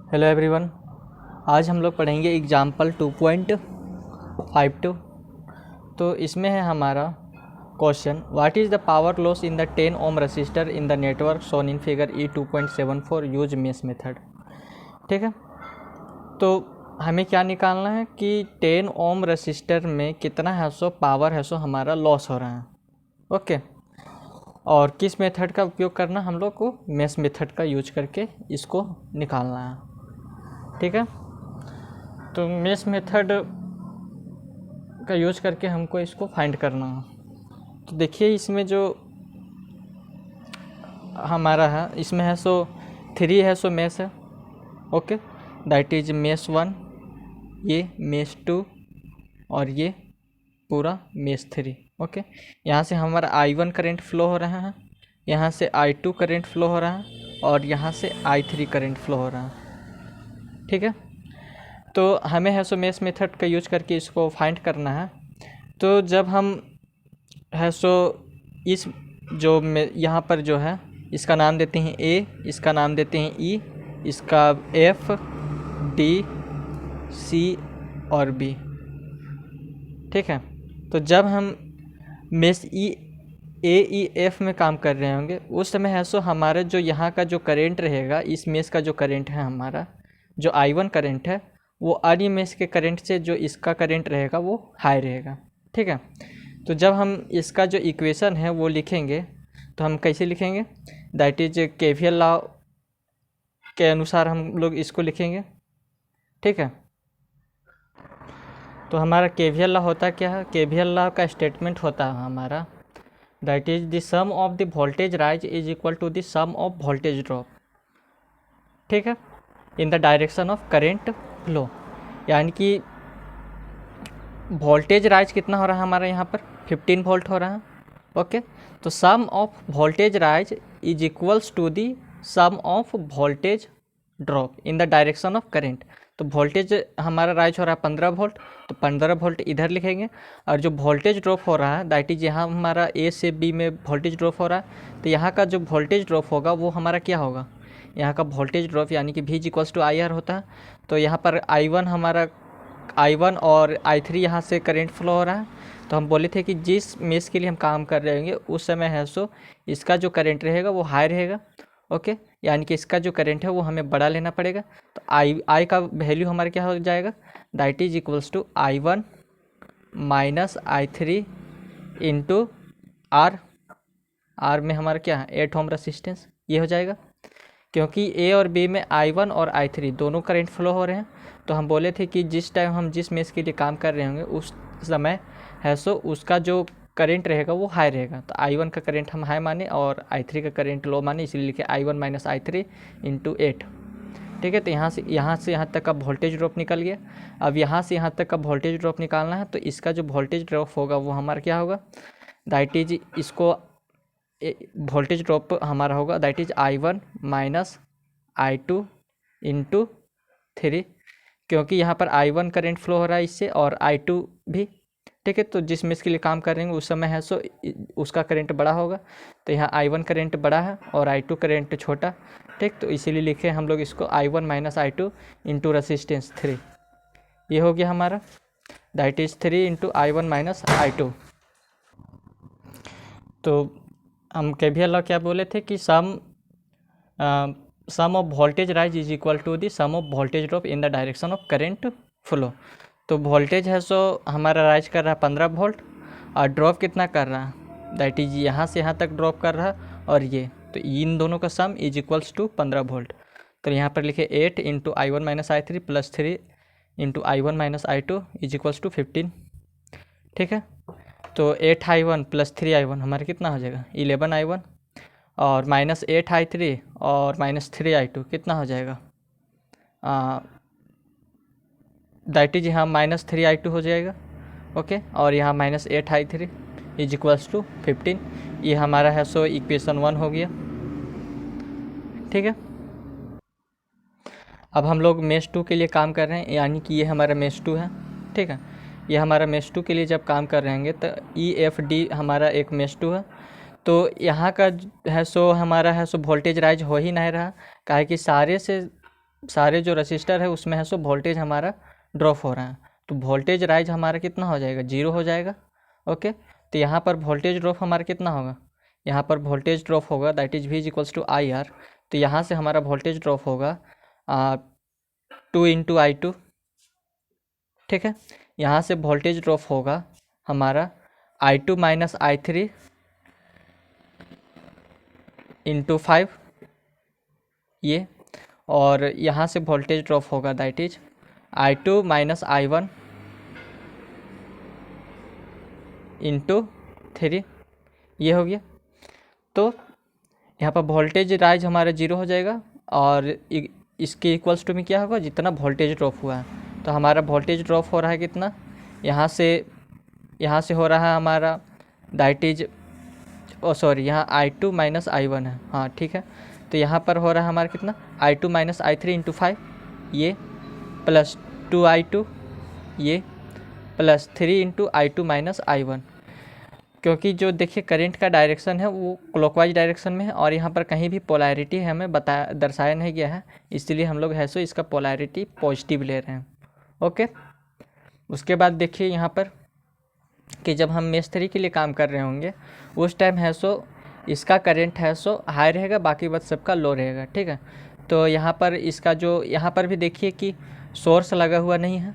Hello everyone. आज हम लोग पढ़ेंगे एग्जाम्पल 2.52। तो इसमें है हमारा question, what is the power loss in the 10 ohm resistor in the network shown in figure E2.74 use mesh method. ठीक है, तो हमें क्या निकालना है कि 10 ओम रजिस्टर में कितना है सो पावर है सो हमारा लॉस हो रहा है। ओके, और किस मेथड का उपयोग करना, हम लोग को मेश मेथड का यूज करके इसको निकालना है। ठीक है, तो मेश मेथड का यूज करके हमको इसको फाइंड करना है। तो देखिए इसमें जो हमारा है, इसमें है सो 3 है सो मेश है। ओके, दैट इज मेश 1, ये मेश 2 और ये पूरा मेश 3। ओके, यहाँ से हमारा I1 करंट फ्लो हो रहा है, यहाँ से I2 करंट फ्लो हो रहा है और यहाँ से I3 करंट फ्लो हो रहा है। ठीक है, तो हमें है सो मेश मेथड का यूज करके इसको फाइंड करना है। तो जब हम है सो इस जो यहाँ पर जो है इसका नाम देते हैं A, इसका नाम देते हैं E, इसका F, D, C और B। ठीक है, तो जब हम मेश AEF में काम कर रहे होंगे उस समय है सो हमारा जो यहाँ का जो करेंट रहेगा, इस मेश का जो करेंट है हमारा जो I1 करेंट है, वो अन्य मेश के करंट से जो इसका करंट रहेगा वो हाई रहेगा। ठीक है, तो जब हम इसका जो इक्वेशन है वो लिखेंगे तो हम कैसे लिखेंगे, दैट इज केवीएल लॉ के अनुसार हम लोग इसको लिखेंगे। ठीक है, तो हमारा केवीएल लॉ होता क्या है, केवीएल लॉ का स्टेटमेंट होता है हमारा that is the sum of the voltage rise is equal to the sum of voltage drop. ठीक है, in the direction of current flow, यानी कि वोल्टेज राइज कितना हो रहा है हमारा यहाँ पर 15 वोल्ट हो रहा है। ओके, तो sum of voltage rise is equals to the sum of voltage drop in the direction of current. तो वोल्टेज हमारा राइज हो रहा है 15 वोल्ट, तो 15 वोल्ट इधर लिखेंगे, और जो वोल्टेज ड्रॉप हो रहा है दैट इज यहाँ हमारा A से B में वोल्टेज ड्रॉप हो रहा है, तो यहाँ का जो वोल्टेज ड्रॉप होगा वो हमारा क्या होगा, यहाँ का वोल्टेज ड्रॉप यानी कि V इक्वल्स टू IR होता है। तो यहाँ पर I1 हमारा I1 और I3 यहाँ से करंट फ्लो हो रहा है। तो हम बोले थे कि जिस मेश के लिए हम काम कर रहे होंगे उस समय है सो इसका जो करंट रहेगा वो हाई रहेगा। ओके, यानी कि इसका जो करंट है वो हमें बड़ा लेना पड़ेगा। तो I का वैल्यू हमारा क्या हो जाएगा, that is equals to I1 minus I3 into R में हमारा क्या है 8 ओम रेसिस्टेंस, ये हो जाएगा। क्योंकि A और B में I1 और I3 दोनों करंट फ्लो हो रहे हैं, तो हम बोले थे कि जिस टाइम हम जिस मेश के लिए काम कर रहे होंगे उस समय है सो उसका जो करंट रहेगा वो हाई रहेगा। तो I1 का करंट हम हाई माने और I3 का करंट लो माने, इसलिए लिखे I1 माइनस I3 इंटू 8। ठीक है, तो यहाँ से यहाँ तक का वोल्टेज ड्रॉप निकल गया। अब यहाँ से यहाँ तक का वोल्टेज ड्रॉप निकालना है, तो इसका जो वोल्टेज ड्रॉप होगा वो हमारा क्या होगा, दैट इज इसको वोल्टेज ड्रॉप हमारा होगा that is I1 minus I2 into 3, क्योंकि यहाँ पर I1 करंट फ्लो हो रहा है इससे और I2 भी। ठीक है, तो जिस मेश के लिए काम करेंगे उस समय है सो उसका करंट बड़ा होगा, तो यहाँ I1 करंट बड़ा है और I2 करंट छोटा। ठीक, तो इसीलिए लिखे हम लोग इसको I1 minus I2 into resistance 3, ये हो गया हमारा that is 3 into I1 minus I2। तो हम केवीएल लॉ क्या बोले थे कि sum of voltage rise is equal to the sum of voltage drop in the direction of current flow. तो वोल्टेज है सो हमारा राइज कर रहा है 15 वोल्ट और ड्रॉप कितना कर रहा है, दैट इज यहाँ से यहाँ तक ड्रॉप कर रहा है और ये, तो इन दोनों का sum is equals to 15 volt. तो यहाँ पर लिखे 8 into I1 minus I3 plus 3 into I1 minus I2 is equals to 15। ठीक है, तो 8I1 प्लस 3I1 हमारा कितना हो जाएगा 11I1 और माइनस 8I3 और माइनस 3I2 कितना हो जाएगा, दैट इज यहाँ माइनस 3I2 हो जाएगा। ओके, और यहाँ minus 8I3 is equals to 15। ये हमारा है सो इक्वेशन 1 हो गया। ठीक है, अब हम लोग मेश 2 के लिए काम कर रहे हैं, यानी कि ये हमारा मेश 2 है। ठीक है, ये हमारा मेश 2 के लिए जब काम कर रहे होंगे तो EFD हमारा एक मेश 2 है। तो यहाँ का है सो हमारा है सो वोल्टेज राइज हो ही नहीं रहा, काहे कि सारे से सारे जो रजिस्टर है उसमें है सो वोल्टेज हमारा ड्रॉप हो रहा है, तो वोल्टेज राइज हमारा कितना हो जाएगा, 0 हो जाएगा। ओके, तो यहाँ पर वोल्टेज ड्रॉप हमारा कितना होगा, यहाँ पर वोल्टेज ड्रॉप होगा that is V is equals to I R. तो यहाँ से हमारा वोल्टेज ड्रॉप होगा 2 इंटू आई टू। ठीक है, यहाँ से वोल्टेज ड्रॉप होगा हमारा I2 माइनस I3 इंटू 5 ये, और यहाँ से वोल्टेज ड्रॉप होगा that is I2 minus I1 into 3, ये हो गया। तो यहाँ पर वोल्टेज राइज हमारा 0 हो जाएगा और इसके इक्वल्स टू में क्या होगा, जितना वोल्टेज ड्रॉप हुआ है। तो हमारा वोल्टेज ड्रॉप हो रहा है कितना, यहाँ से हो रहा है हमारा दैट इज सॉरी यहाँ I2 माइनस I1 है, हाँ ठीक है। तो यहाँ पर हो रहा है हमारा कितना, I2 माइनस I3 इंटू 5 ये, प्लस 2I2 ये, plus 3 into I2 minus I1। क्योंकि जो देखिए करंट का डायरेक्शन है वो क्लॉकवाइज डायरेक्शन में है और यहाँ पर कहीं भी पोलैरिटी हमें दर्शाया नहीं गया है, इसलिए हम लोग है सो इसका पोलैरिटी पॉजिटिव ले रहे हैं। ओके, उसके बाद देखिए यहाँ पर कि जब हम मेष 3 के लिए काम कर रहे होंगे उस टाइम है सो इसका करंट है सो हाई रहेगा, बाकी बस सबका लो रहेगा। ठीक है, तो यहाँ पर इसका जो यहाँ पर भी देखिए कि सोर्स लगा हुआ नहीं है,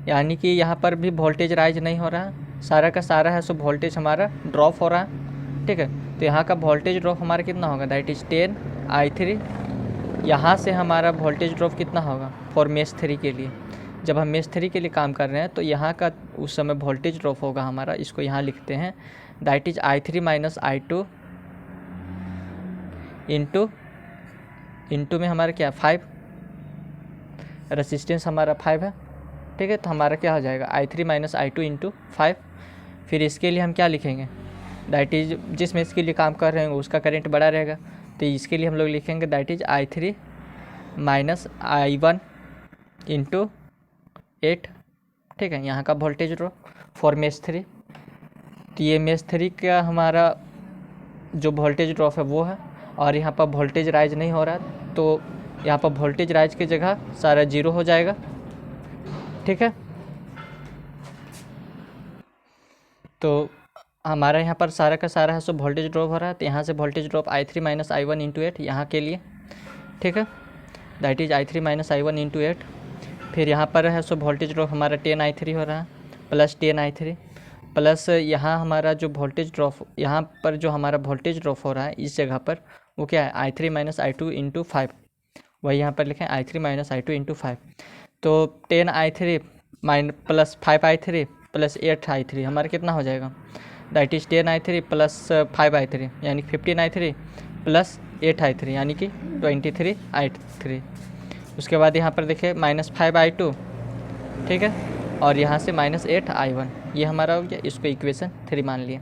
यानी कि यहाँ पर भी वोल्टेज राइज नहीं हो रहा है, सारा का सारा है सो वोल्टेज हमारा ड्रॉप हो रहा है। ठीक है, तो यहाँ का वोल्टेज ड्रॉप हमारा कितना होगा, दैट इज 10I3। यहाँ से हमारा वोल्टेज ड्रॉप कितना होगा फॉर मेष 3 के लिए, जब हम मेष 3 के लिए काम कर रहे हैं तो यहाँ का उस समय वोल्टेज ड्रॉप होगा हमारा, इसको यहाँ लिखते हैं that is I3 minus I2 into में हमारा क्या 5, रेसिस्टेंस हमारा 5 है। ठीक है, तो हमारा क्या हो जाएगा I3 माइनस I2 इंटू 5। फिर इसके लिए हम क्या लिखेंगे, दैट इज जिस मेष के लिए काम कर रहे हैं उसका करंट बड़ा रहेगा, तो इसके लिए हम लोग लिखेंगे that is I3 minus I1 into 8। ठीक है, यहाँ का वोल्टेज ड्रॉप फॉर मेष 3। तो ये मेष 3 का हमारा जो वोल्टेज ड्रॉप है वो है, और यहाँ पर वोल्टेज राइज नहीं हो रहा है तो यहाँ पर वोल्टेज राइज की जगह सारा 0 हो जाएगा। ठीक है, तो हमारा यहाँ पर सारा का सारा है सो वोल्टेज ड्रॉप हो रहा है, तो यहाँ से voltage drop I3 minus I1 into 8 यहाँ के लिए। ठीक है, that is I3 minus I1 into 8। फिर यहाँ पर है सो वोल्टेज ड्रॉप हमारा 10I3 हो रहा है, प्लस 10I3, प्लस यहाँ हमारा जो वोल्टेज ड्रॉप यहाँ पर जो हमारा वोल्टेज ड्रॉप हो रहा है इस जगह पर वो क्या है I3 माइनस I2 इंटू 5, वही यहाँ पर लिखें I3 माइनस I2 इंटू 5। तो 10I3 plus 5I3 plus 8I3 हमारा कितना हो जाएगा, that is 10I3 plus 5I3 यानी 15I3 प्लस 8I3 यानी कि 23I3। उसके बाद यहाँ पर देखिए माइनस 5I2, ठीक है, और यहाँ से माइनस 8I1, ये हमारा हो गया, इसको इक्वेशन 3 मान लिया।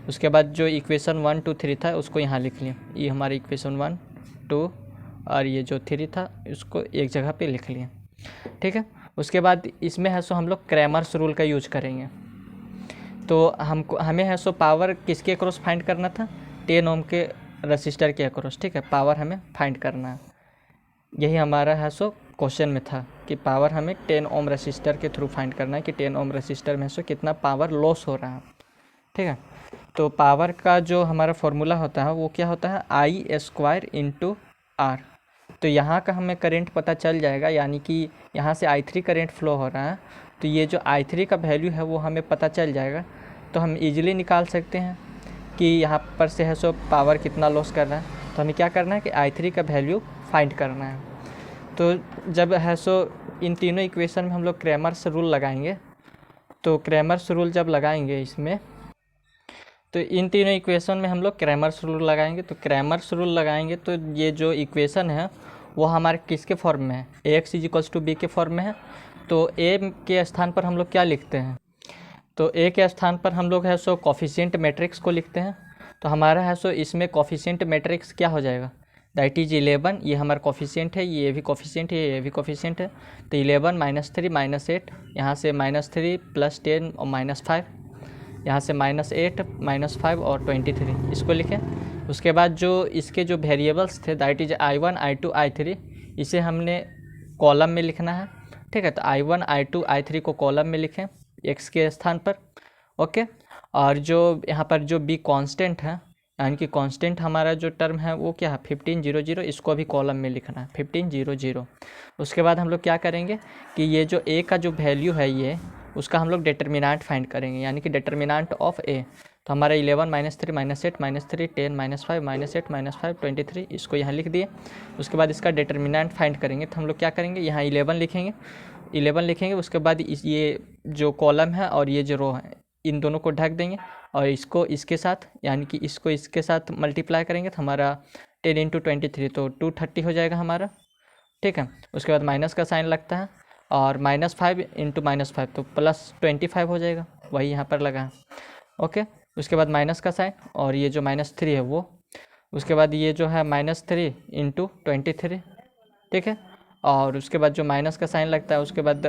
उसके बाद जो इक्वेशन 1 2 3 था उसको यहाँ लिख लिया, ये हमारा इक्वेशन 1 2 और ये जो 3 था उसको एक जगह पे लिख लिया। ठीक है, उसके बाद इसमें है सो हम लोग क्रैमर्स रूल का यूज करेंगे। तो हमें है सो पावर किसके अक्रॉस फाइंड करना था, 10 ओम के रजिस्टर के अक्रॉस। ठीक है, पावर हमें फाइंड करना है, यही हमारा है सो क्वेश्चन में था कि पावर हमें 10 ओम रजिस्टर के थ्रू फाइंड करना है कि 10 ओम रजिस्टर में सो कितना पावर लॉस हो रहा है। ठीक है, तो पावर का जो हमारा फॉर्मूला होता है वो क्या होता है, I² इंटू R। तो यहाँ का हमें करंट पता चल जाएगा, यानी कि यहाँ से I3 करंट फ्लो हो रहा है, तो ये जो I3 का वैल्यू है वो हमें पता चल जाएगा। तो हम इजीली निकाल सकते हैं कि यहाँ पर से है सो पावर कितना लॉस कर रहा है। तो हमें क्या करना है कि I3 का वैल्यू फाइंड करना है। तो जब है सो इन तीनों इक्वेशन में हम लोग क्रैमर्स रूल लगाएंगे, तो क्रैमर्स रूल जब लगाएंगे इसमें, तो इन तीनों इक्वेशन में हम लोग क्रैमर्स रूल लगाएंगे। तो क्रैमर्स रूल लगाएंगे तो ये जो इक्वेशन है वो हमारे किसके फॉर्म में है, Ax इक्वल्स टू बी के फॉर्म में है। तो A के स्थान पर हम लोग क्या लिखते हैं, तो A के स्थान पर हम लोग है सो कोफिशिएंट मैट्रिक्स को लिखते हैं। तो हमारा है सो इसमें कोफिशिएंट मैट्रिक्स क्या हो जाएगा, दैट इज 11, ये हमारा कोफिशिएंट है, ये भी कोफिशिएंट है, ये भी कोफिशिएंट है। तो 11 -3 -8, यहाँ से -3 प्लस 10 और -5, यहाँ से -8 -5 और 23, इसको लिखें। उसके बाद जो इसके जो वेरिएबल्स थे that is I1 I2 I3, इसे हमने कॉलम में लिखना है, ठीक है। तो I1 I2 I3 को कॉलम में लिखें x के स्थान पर, ओके। और जो यहाँ पर जो b कांस्टेंट है, यानी कि कांस्टेंट हमारा जो टर्म है वो क्या है 1500, इसको भी कॉलम में लिखना है 1500। उसके बाद हम लोग क्या करेंगे कि ये जो a का जो वैल्यू है ये उसका हम लोग डिटर्मिनेंट फाइंड करेंगे, यानी कि डिटर्मिनेंट ऑफ a। तो हमारा 11 -3 -8 -3 10 -5 -8 -5 23 इसको यहाँ लिख दिए। उसके बाद इसका डिटर्मिनेंट फाइंड करेंगे, तो हम लोग क्या करेंगे यहाँ 11 लिखेंगे। उसके बाद ये जो कॉलम है और ये जो रो है इन दोनों को ढक देंगे और इसको इसके साथ, यानी कि इसको इसके साथ मल्टीप्लाई करेंगे तो हमारा 10 × 23 तो 230 हो जाएगा हमारा, ठीक है। उसके बाद माइनस का साइन लगता है और -5 × -5 तो +25 हो जाएगा, वही यहाँ पर लगा है, ओके। उसके बाद माइनस का साइन और ये जो -3 है वो, उसके बाद ये जो है -3 × 23, ठीक है। और उसके बाद जो माइनस का साइन लगता है उसके बाद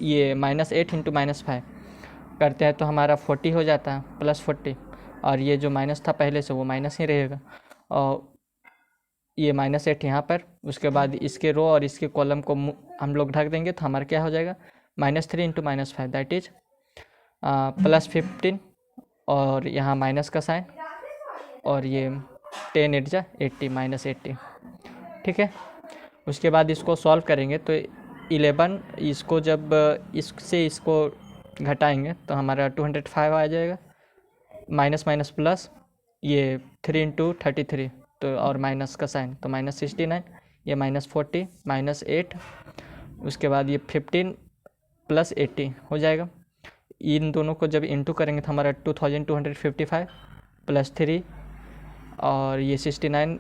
ये -8 × -5 करते हैं तो हमारा 40 हो जाता है, +40। और ये जो माइनस था पहले से वो माइनस ही रहेगा और ये -8 यहाँ पर। उसके बाद इसके रो और इसके कॉलम को हम लोग ढक देंगे तो हमारा क्या हो जाएगा -3 × -5 दैट इज +15 और यहाँ माइनस का साइन और ये 10 × 80 -80, ठीक है। उसके बाद इसको सॉल्व करेंगे तो 11 इसको जब इससे इसको घटाएंगे तो हमारा 205 आ जाएगा, माइनस माइनस प्लस ये 3 × 33 तो और माइनस का साइन तो -69, ये -40 -8, उसके बाद ये 15 + 80 हो जाएगा। इन दोनों को जब इंटू करेंगे तो हमारा 2255 + 3 और ये 69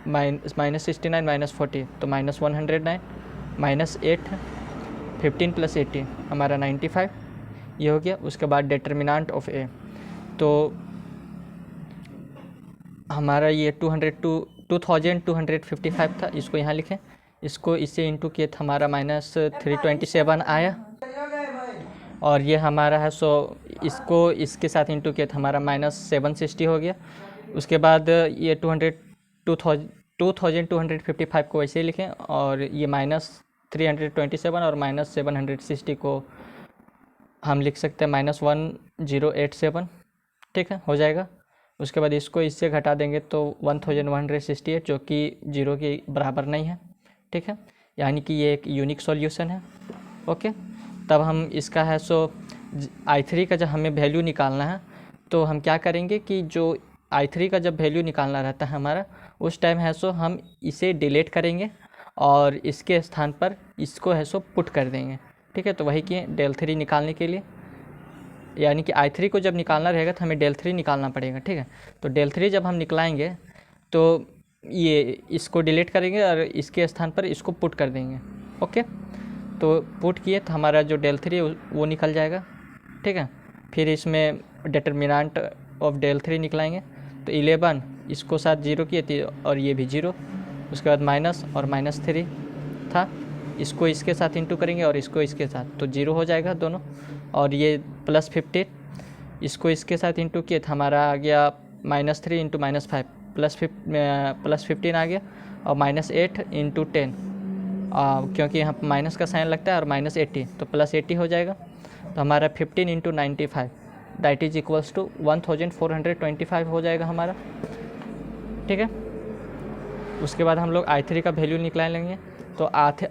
-69 -40 तो -109 -8 15 + 80 हमारा 95 ये हो गया। उसके बाद डिटर्मिनेंट ऑफ a तो हमारा ये 2255 था, इसको यहाँ लिखें, इसको इससे इंटू किए तो हमारा -327 आया और ये हमारा है इसको इसके साथ इंटू किया तो हमारा -760 हो गया। उसके बाद ये 2255 को वैसे ही लिखें और ये -327 और -760 को हम लिख सकते हैं -1087, ठीक है, हो जाएगा। उसके बाद इसको इससे घटा देंगे तो 1168 जो कि 0 के बराबर नहीं है, ठीक है, यानी कि ये एक यूनिक सॉल्यूशन है, ओके। तब हम इसका है I3 का जब हमें वैल्यू निकालना है तो हम क्या करेंगे कि जो I3 का जब वैल्यू निकालना रहता है हमारा उस टाइम है हम इसे डिलीट करेंगे और इसके स्थान पर इसको है पुट कर देंगे, ठीक है। तो वही कि del3 निकालने के लिए, यानी कि I3 को जब निकालना रहेगा तो हमें del3 निकालना पड़ेगा, ठीक है। तो del3 जब हम निकलाएंगे तो ये इसको डिलीट करेंगे और इसके स्थान पर इसको पुट कर देंगे, ओके। तो पुट किए तो हमारा जो del3 वो निकल जाएगा, ठीक है। फिर इसमें डिटर्मिनेंट ऑफ del3 निकलाएंगे तो 11 इसको साथ 0 किए थे और ये भी 0, उसके बाद माइनस और -3 था, इसको इसके साथ इंटू करेंगे और इसको इसके साथ तो 0 हो जाएगा दोनों। और ये +15 इसको इसके साथ इंटू किए तो हमारा आ गया -3 × -5 +15 आ गया और -8 × 10 क्योंकि यहाँ माइनस का साइन लगता है और -80 तो +80 हो जाएगा। तो हमारा 15 × 95 दैट इज इक्वल्स टू 1425 हो जाएगा हमारा, ठीक है। उसके बाद हम लोग I3 का वैल्यू निकाल लेंगे तो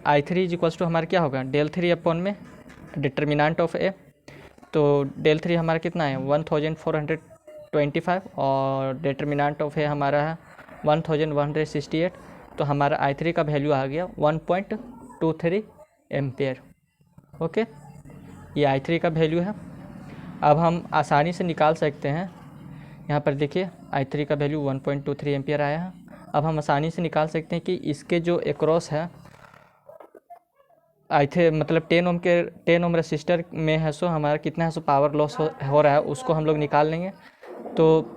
I3 इज इक्वल्स टू हमारा क्या होगा del3 अपॉन में डिटर्मिनेंट ऑफ a, तो del3 हमारा कितना है 1425 और डिटर्मिनेंट ऑफ a हमारा है 1168, तो हमारा I3 का वैल्यू आ गया 1.23 एम्पेयर, ओके। ये I3 का वैल्यू है। अब हम आसानी से निकाल सकते हैं, यहाँ पर देखिए I3 का वैल्यू 1.23 एम्पियर आया है। अब हम आसानी से निकाल सकते हैं कि इसके जो एक्रॉस है मतलब 10 ओम रजिस्टर में है हमारा कितना है पावर लॉस हो रहा है, उसको हम लोग निकाल लेंगे। तो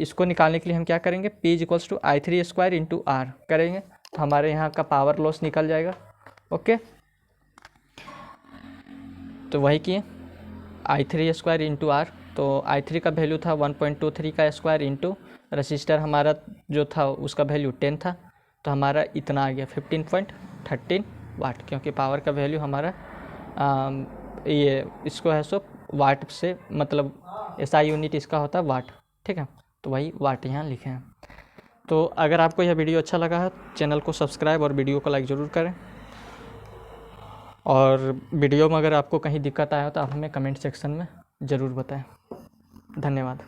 इसको निकालने के लिए हम क्या करेंगे P = I3² × R करेंगे तो हमारे यहाँ का पावर लॉस निकल जाएगा, ओके। तो वही किए I3² × R, तो I3 का वैल्यू था 1.23 का स्क्वायर इंटू रजिस्टर हमारा जो था उसका वैल्यू 10 था तो हमारा इतना आ गया 15.13 वाट, क्योंकि पावर का वैल्यू हमारा ये इसको है सो वाट से, मतलब एसआई यूनिट इसका होता है वाट, ठीक है, तो वही वाट यहाँ लिखे हैं। तो अगर आपको यह वीडियो अच्छा लगा है चैनल को सब्सक्राइब और वीडियो को लाइक ज़रूर करें, और वीडियो में अगर आपको कहीं दिक्कत आया हो तो आप हमें कमेंट सेक्शन में ज़रूर बताएं। धन्यवाद।